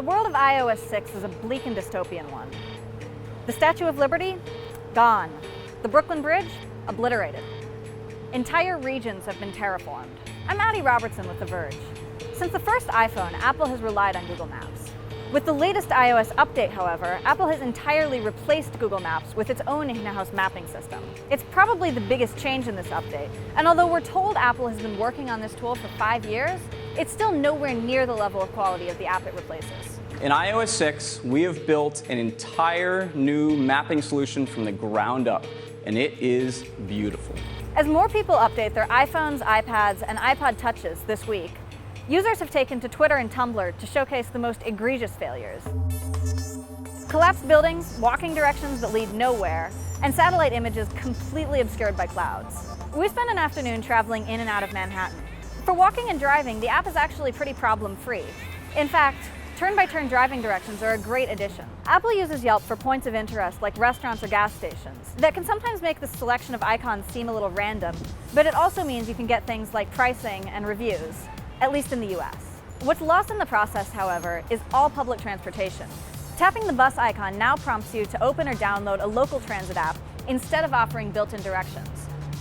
The world of iOS 6 is a bleak and dystopian one. The Statue of Liberty? Gone. The Brooklyn Bridge? Obliterated. Entire regions have been terraformed. I'm Robertson with The Verge. Since the first iPhone, Apple has relied on Google Maps. With the latest iOS update, however, Apple has entirely replaced Google Maps with its own in-house mapping system. It's probably the biggest change in this update, and although we're told Apple has been working on this tool for 5 years, it's still nowhere near the level of quality of the app it replaces. In iOS 6, we have built an entire new mapping solution from the ground up, and it is beautiful. As more people update their iPhones, iPads, and iPod Touches this week, users have taken to Twitter and Tumblr to showcase the most egregious failures. Collapsed buildings, walking directions that lead nowhere, and satellite images completely obscured by clouds. We spent an afternoon traveling in and out of Manhattan. For walking and driving, the app is actually pretty problem-free. In fact, turn-by-turn driving directions are a great addition. Apple uses Yelp for points of interest like restaurants or gas stations. That can sometimes make the selection of icons seem a little random, but it also means you can get things like pricing and reviews, at least in the US. What's lost in the process, however, is all public transportation. Tapping the bus icon now prompts you to open or download a local transit app instead of offering built-in directions.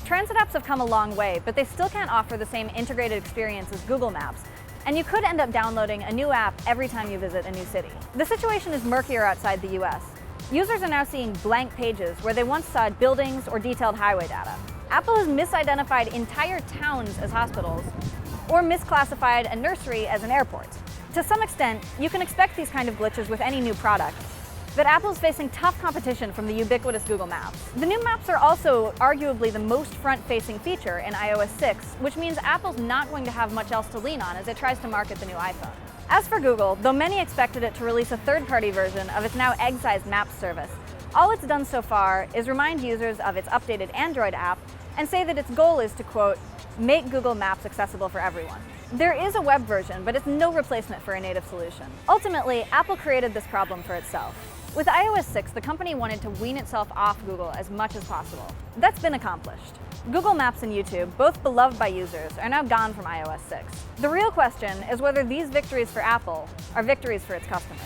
Transit apps have come a long way, but they still can't offer the same integrated experience as Google Maps, and you could end up downloading a new app every time you visit a new city. The situation is murkier outside the US. Users are now seeing blank pages where they once saw buildings or detailed highway data. Apple has misidentified entire towns as hospitals, or misclassified a nursery as an airport. To some extent, you can expect these kind of glitches with any new product, but Apple's facing tough competition from the ubiquitous Google Maps. The new maps are also arguably the most front-facing feature in iOS 6, which means Apple's not going to have much else to lean on as it tries to market the new iPhone. As for Google, though many expected it to release a third-party version of its now egg-sized Maps service, all it's done so far is remind users of its updated Android app and say that its goal is to, quote, make Google Maps accessible for everyone. There is a web version, but it's no replacement for a native solution. Ultimately, Apple created this problem for itself. With iOS 6, the company wanted to wean itself off Google as much as possible. That's been accomplished. Google Maps and YouTube, both beloved by users, are now gone from iOS 6. The real question is whether these victories for Apple are victories for its customers.